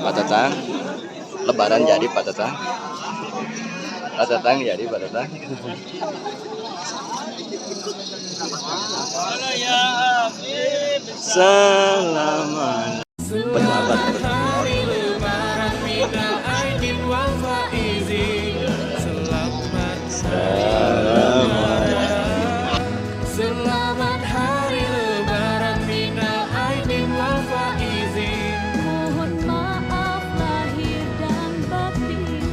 Pak Tatang, lebaran jadi Pak Tatang. Pak Tatang jadi Pak Tatang. Selamat. Selamat hari lebaran minal aidin wal faizin. Mohon maaf lahir dan batin.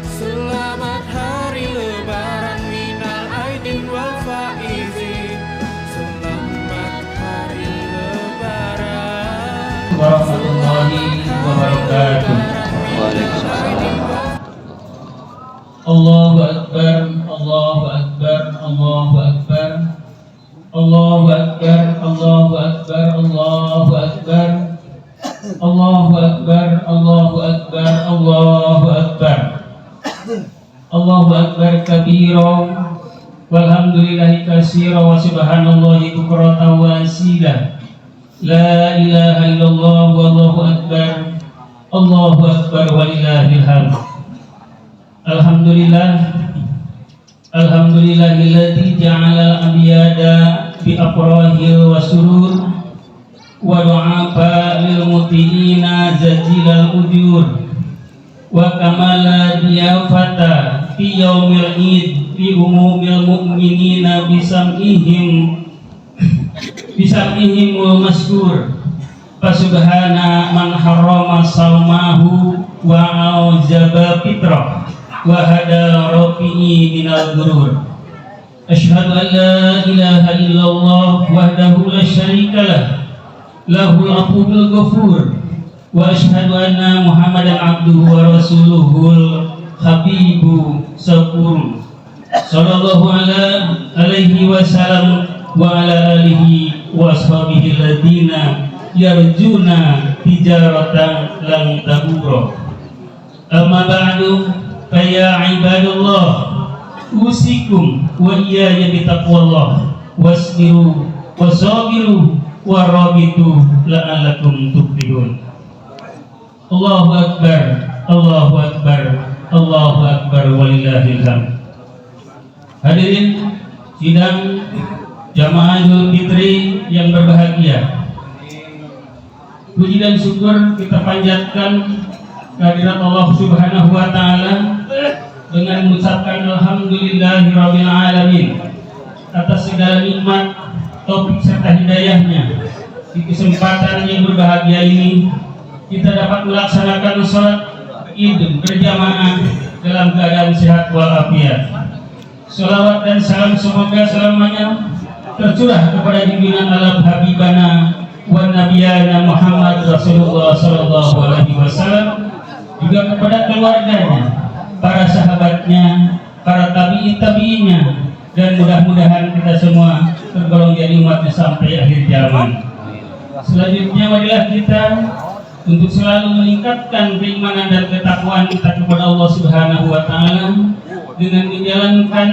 Selamat hari lebaran minal aidin wal faizin. Selamat hari lebaran warahmatullahi wabarakatuh. Waalaikumsalam. Allahu Akbar, Allahu Akbar, Allahu Akbar, Allahu Akbar, Allahu Akbar, Allahu Akbar, Allahu Akbar, Allahu Akbar, Allahu Akbar, Allahu Akbar kabira, walhamdulillahi katsira, wa subhanallahi bukratan wa asila. La ilaha illallah, wallahu akbar, Allahu akbar, walillahil hamd. Alhamdulillah, alhamdulillahilladzi ja'ala al-abiyada bi afrahil wa surur wa du'afa lil mutiina zajilal ujur wa kamala diyafata fi yaumil id fi umumil mu'minina bisam'ihim wal maskur. Fasubhana man harrama salmahu wa auzaba fitrah wa hada rafi'i minal gurur. Asyhadu an la ilaha illallah wahdahu la syarika lah, lahul afwul ghafur, wa asyhadu anna muhammadan abduhu wa rasuluhul habibu sakur. Sallallahu alaihi wasallam wa ala alihi wa ashabihi alladziina yarjuna tijaratan lan tabura. Amma ba'du, fa ya ibadallah, usikum wa iyaya bitaqwallah, wasbiru wasabiru warabitu la'allakum tuflihun. Allahu akbar, Allahu akbar, Allahu akbar, walillahil hamd. Hadirin sidang jamaah Idul Fitri yang berbahagia, puji dan syukur kita panjatkan kehadirat Allah Subhanahu wa taala dengan mengucapkan alhamdulillahirabbil alamin atas segala nikmat, taufik serta hidayahnya. Di kesempatan yang berbahagia ini kita dapat melaksanakan salat Id berjamaah dalam keadaan sehat walafiat. Salawat dan salam semoga selamanya tercurah kepada junjungan alam habibana wa nabiyana Muhammad Rasulullah sallallahu alaihi wasallam, juga kepada keluarganya, para sahabatnya, para tabi'in-tabi'innya, dan mudah-mudahan kita semua tergolong jadi umatnya sampai akhir zaman. Selanjutnya marilah kita untuk selalu meningkatkan keimanan dan ketakwaan kita kepada Allah Subhanahu wa taala dengan menjalankan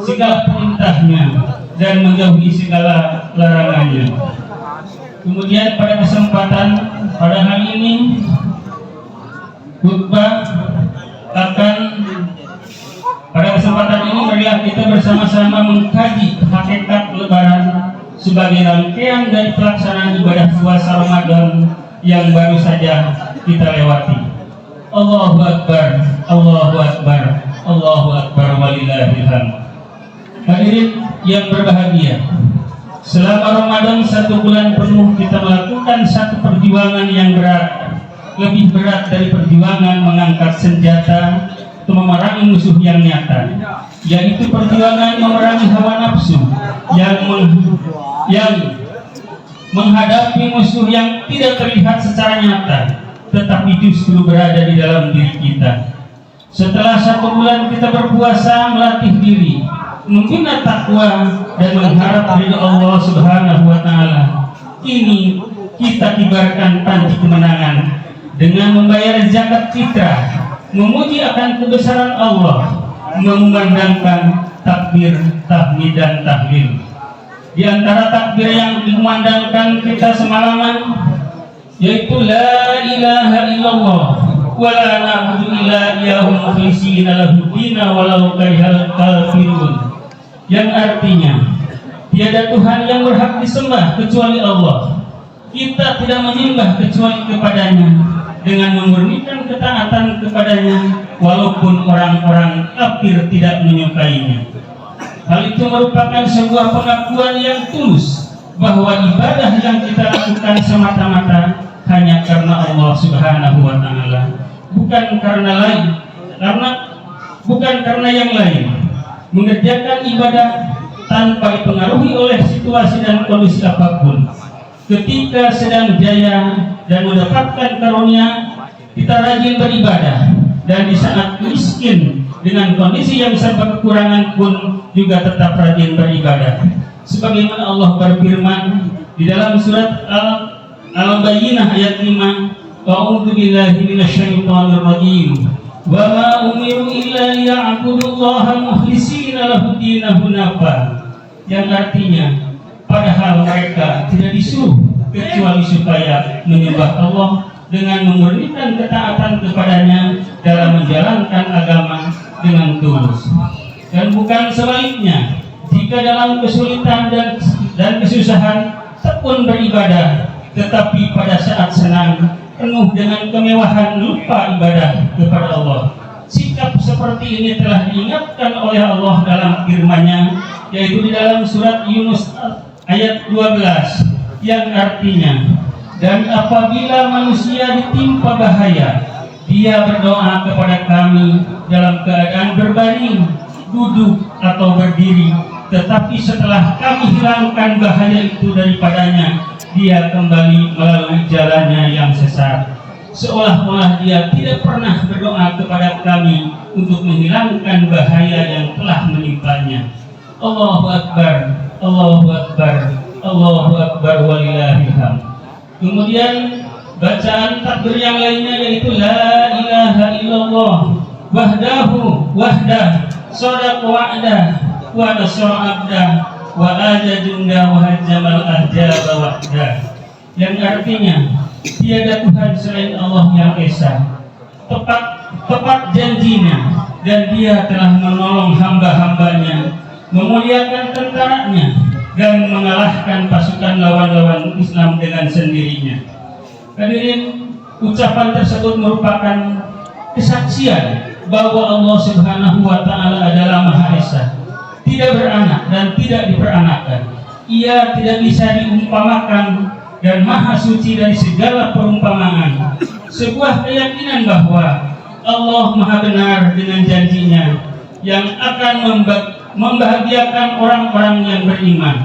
segala perintahnya dan menjauhi segala larangannya. Kemudian pada kesempatan pada hari ini khutbah akan pada kesempatan ini marilah kita bersama-sama mengkaji hakikat lebaran sebagai rangkaian dari pelaksanaan ibadah puasa Ramadan yang baru saja kita lewati. Allahu akbar, Allahu akbar, Allahu akbar, walillahil hamd. Hadirin yang berbahagia, selama Ramadan 1 bulan penuh kita melakukan satu perjuangan yang berat, lebih berat dari perjuangan mengangkat senjata untuk memerangi musuh yang nyata, yaitu perjuangan memerangi hawa nafsu yang menghadapi musuh yang tidak terlihat secara nyata, tetapi justru berada di dalam diri kita. Setelah 1 bulan kita berpuasa, melatih diri, membina takwa dan mengharap ridha Allah Subhanahu wa taala. Kini kita kibarkan panji kemenangan dengan membayar zakat fitrah, memuji akan kebesaran Allah, mengumandangkan takbir, tahmid dan tahlil. Di antara takbir yang dikumandangkan kita semalaman yaitu la ilaha illallah wa la na'budu illa iyyahu mukhlishina lahu dina walau karihal kafirun. Yang artinya tiada Tuhan yang berhak disembah kecuali Allah. Kita tidak menyembah kecuali kepadanya dengan memurnikan ketaatan kepadanya walaupun orang-orang kafir tidak menyukainya. Hal itu merupakan sebuah pengakuan yang tulus bahwa ibadah yang kita lakukan semata-mata hanya karena Allah Subhanahu wa taala, bukan karena yang lain. Mengerjakan ibadah tanpa dipengaruhi oleh situasi dan kondisi apapun. Ketika sedang jaya dan mendapatkan karunia, kita rajin beribadah, dan di saat miskin dengan kondisi yang serba kekurangan pun juga tetap rajin beribadah. Sebagaimana Allah berfirman di dalam surat Al-Bayyinah ayat 5, A'udzu billahi minasyaitonir rajim. Wa ma umiru illa liya'budullaha mukhlishina lahu dinahu hunafa. Yang artinya, padahal mereka tidak disuruh kecuali supaya menyembah Allah dengan memurnikan ketaatan kepadanya dalam menjalankan agama dengan tulus. Dan bukan sebaliknya, jika dalam kesulitan dan kesusahan tekun beribadah, tetapi pada saat senang penuh dengan kemewahan lupa ibadah kepada Allah. Sikap seperti ini telah diingatkan oleh Allah dalam firman-Nya, yaitu di dalam surat Yunus ayat 12, yang artinya, dan apabila manusia ditimpa bahaya, dia berdoa kepada kami dalam keadaan berbaring, duduk atau berdiri, tetapi setelah kami hilangkan bahaya itu daripadanya, dia kembali melalui jalannya yang sesat, seolah-olah dia tidak pernah berdoa kepada kami untuk menghilangkan bahaya yang telah menimpanya. Allahu Akbar, Allahu Akbar, Allahu Akbar walillahil hamd. Kemudian bacaan takbir yang lainnya yaitu la ilaha illallah wahdahu wahdah shadaqa wa'dah wa nasara abdah wa aja junda wa hajjamal ahjaba wahdah. Yang artinya tiada Tuhan selain Allah yang esa, tepat janjinya, dan dia telah menolong hamba-hambanya, memuliakan tentaranya, dan mengalahkan pasukan lawan-lawan Islam dengan sendirinya. Hadirin, ucapan tersebut merupakan kesaksian bahwa Allah Subhanahu wa taala adalah Maha Esa, tidak beranak dan tidak diperanakan. Ia tidak bisa diumpamakan dan Maha Suci dari segala perumpamaan. Sebuah keyakinan bahwa Allah Maha benar dengan janjinya yang akan membahagiakan orang-orang yang beriman.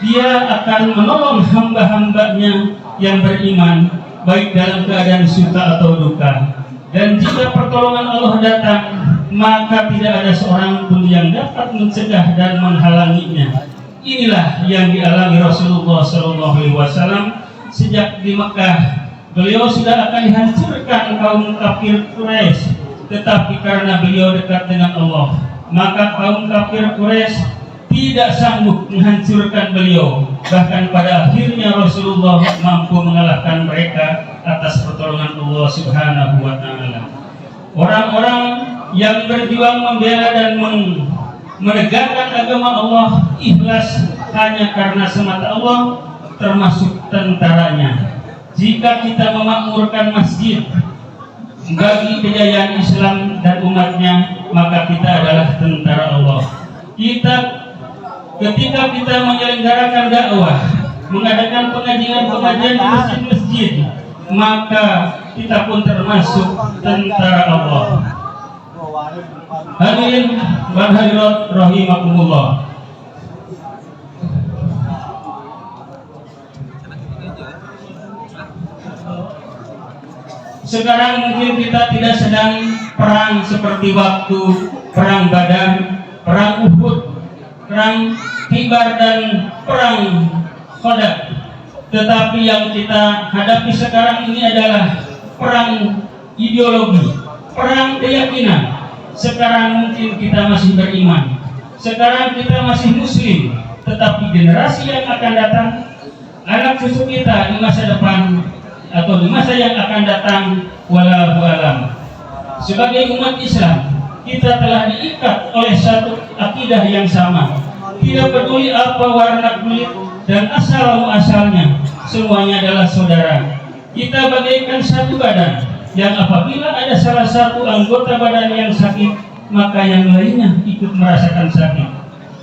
Dia akan menolong hamba-hambanya yang beriman, baik dalam keadaan suka atau duka. Dan jika pertolongan Allah datang, maka tidak ada seorang pun yang dapat mencegah dan menghalanginya. Inilah yang dialami Rasulullah SAW sejak di Mekah. Beliau sudah akan dihancurkan kaum kafir Quraisy, tetapi karena beliau dekat dengan Allah, maka kaum kafir Quraisy tidak sanggup menghancurkan beliau. Bahkan pada akhirnya Rasulullah mampu mengalahkan mereka atas pertolongan Allah Subhanahu wa taala. Orang-orang yang berjuang membela dan menegakkan agama Allah ikhlas hanya karena semata Allah, termasuk tentaranya. Jika kita memakmurkan masjid bagi kejayaan Islam dan umatnya, maka kita adalah tentara Allah. Ketika kita menyelenggarakan dakwah, mengadakan pengajian-pengajian di masjid-masjid, maka kita pun termasuk tentara Allah. Hadirin wal hadirat rahimakumullah. Sekarang mungkin kita tidak sedang perang seperti waktu perang Badar, perang Uhud, perang Khibar dan perang Khandaq. Tetapi yang kita hadapi sekarang ini adalah perang ideologi, perang keyakinan. Sekarang mungkin kita masih beriman, sekarang kita masih muslim, tetapi generasi yang akan datang, anak cucu kita di masa depan atau di masa yang akan datang, wallahu alam. Sebagai umat Islam, kita telah diikat oleh satu akidah yang sama. Tidak peduli apa warna kulit dan asal-muasalnya, semuanya adalah saudara. Kita bagaikan satu badan, yang apabila ada salah satu anggota badan yang sakit, maka yang lainnya ikut merasakan sakit.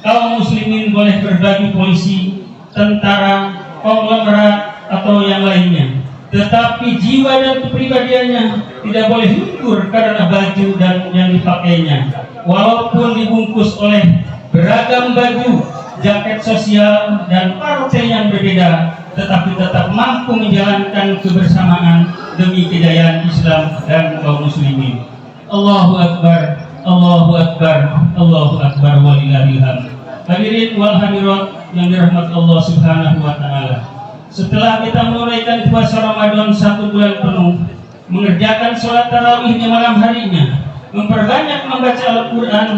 Kaum muslimin boleh berbagi polisi, tentara, konglomerat, atau yang lainnya. Tetapi jiwa dan kepribadiannya tidak boleh luntur karena baju dan yang dipakainya. Walaupun dibungkus oleh beragam baju, jaket sosial, dan partai yang berbeda, tetapi tetap mampu menjalankan kebersamaan demi kejayaan Islam dan kaum muslimin. Allahu Akbar, Allahu Akbar, Allahu Akbar, walillahil hamd. Hadirin wal hadirat yang dirahmati Allah Subhanahu wa taala. Setelah kita menunaikan puasa Ramadan 1 bulan penuh, mengerjakan sholat tarawih di malam harinya, memperbanyak membaca Al-Quran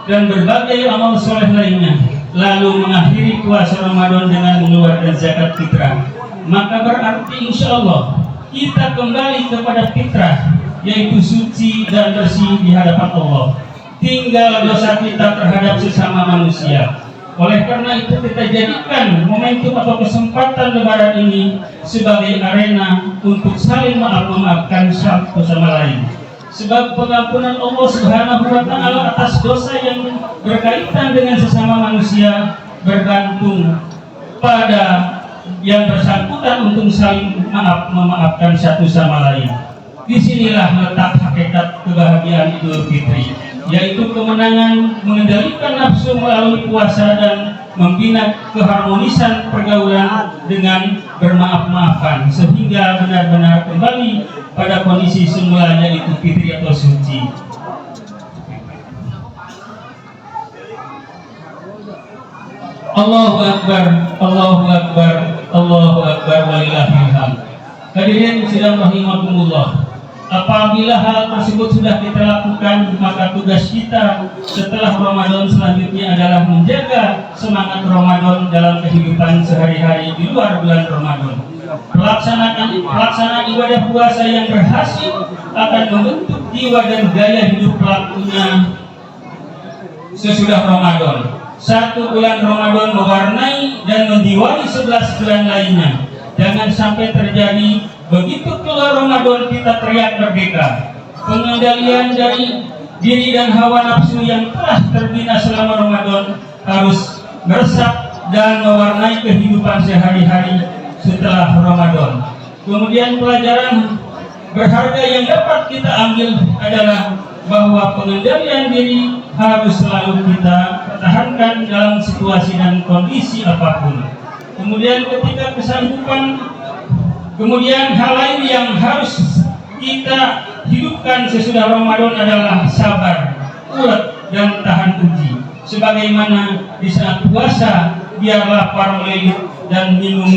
dan berbagai amal soleh lainnya, lalu mengakhiri puasa Ramadan dengan mengeluarkan zakat fitrah, maka berarti insya Allah kita kembali kepada fitrah, yaitu suci dan bersih di hadapan Allah. Tinggal dosa kita terhadap sesama manusia. Oleh karena itu kita jadikan momentum atau kesempatan lebaran ini sebagai arena untuk saling memaafkan satu sama lain. Sebab pengampunan Allah Subhanahu wa taala atas dosa yang berkaitan dengan sesama manusia bergantung pada yang bersangkutan untuk saling memaafkan satu sama lain. Disinilah letak hakikat kebahagiaan Idul Fitri, yaitu kemenangan mengendalikan nafsu melalui puasa dan membina keharmonisan pergaulan dengan bermaaf-maafan sehingga benar-benar kembali pada kondisi semula, yaitu fitri atau suci. Allahu Akbar, Allahu Akbar, Allahu Akbar, walillahil hamd. Hadirin sidang rahimakumullah. Apabila hal tersebut sudah kita lakukan, maka tugas kita setelah Ramadan selanjutnya adalah menjaga semangat Ramadan dalam kehidupan sehari-hari di luar bulan Ramadan. Pelaksanaan ibadah puasa yang berhasil akan membentuk jiwa dan gaya hidup pelakunya sesudah Ramadan. 1 bulan Ramadan mewarnai dan menjiwai 11 bulan lainnya. Jangan sampai terjadi begitu keluar Ramadan kita teriak merdeka. Pengendalian dari diri dan hawa nafsu yang telah terbina selama Ramadan harus meresap dan mewarnai kehidupan sehari-hari setelah Ramadan. Kemudian pelajaran berharga yang dapat kita ambil adalah bahwa pengendalian diri harus selalu kita pertahankan dalam situasi dan kondisi apapun. Kemudian ketika kesanggupan, kemudian hal lain yang harus kita hidupkan sesudah Ramadan adalah sabar, kuat, dan tahan uji. Sebagaimana di saat puasa, biar lapar melilit dan minum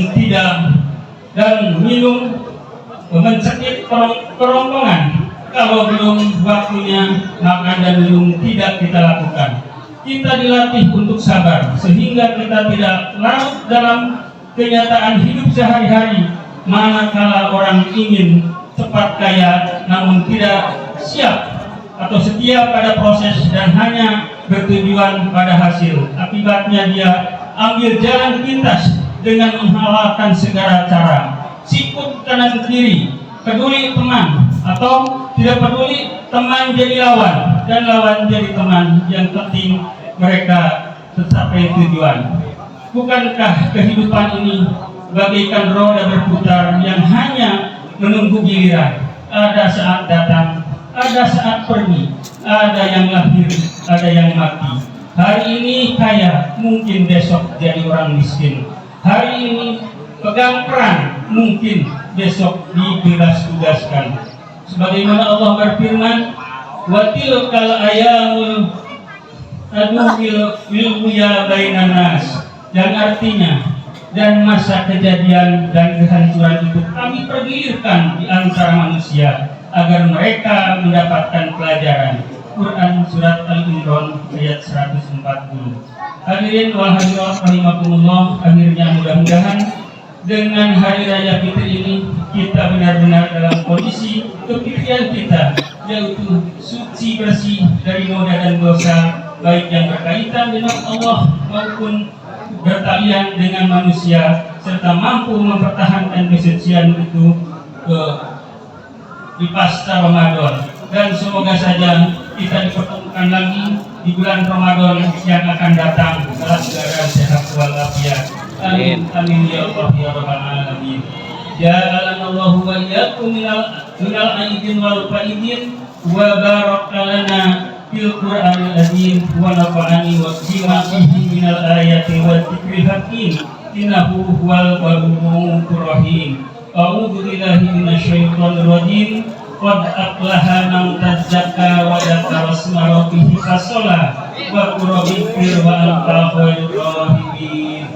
mencekik kerongkongan. Kalau belum waktunya makan dan minum tidak kita lakukan. Kita dilatih untuk sabar sehingga kita tidak larut dalam kenyataan hidup sehari-hari. Manakala orang ingin cepat kaya namun tidak siap atau setia pada proses dan hanya bertujuan pada hasil, akibatnya dia ambil jalan pintas dengan menghalalkan segala cara, sikut kanan kiri, peduli teman atau tidak peduli, teman jadi lawan dan lawan jadi teman. Yang penting mereka tercapai tujuan. Bukankah kehidupan ini bagaikan roda berputar yang hanya menunggu giliran? Ada saat datang, ada saat pergi, ada yang lahir, ada yang mati. Hari ini kaya, mungkin besok jadi orang miskin. Hari ini pegang peran, mungkin besok dibebas tugaskan. Sebagaimana Allah berfirman, wa tilkal ayamul adwil bainan nas, dan artinya dan masa kejadian dan kehancuran itu kami pergilirkan di antara manusia agar mereka mendapatkan pelajaran. Quran Surat Al-Imran ayat 140. Hadirin wal hadirat rahimakumullah, akhirnya mudah-mudahan dengan Hari Raya Fitri ini kita benar-benar dalam kondisi kefitrian kita, yaitu suci bersih dari noda dan dosa, baik yang berkaitan dengan Allah maupun bertalian dengan manusia, serta mampu mempertahankan kesucian itu di pasca Ramadan. Dan semoga saja kita dipertemukan lagi di bulan Ramadan yang akan datang dalam keadaan sehat walafiat. Amin amin ya Allah ya rabbal alamin. Ja'alanallahu wa iyyakum minal aidin wal faidin wa barakalana fil Qur'anil azim wa nafa'ani wa bima fihi minal ayati wa dzikril hakim innahu huwal ghafurur rahim. A'udzu billahi minasyaitonir rajim. Qad aflaha man tazakka wa dzakara isma rabbih fasalla wa qul rabbir wa anta khairur rahimin.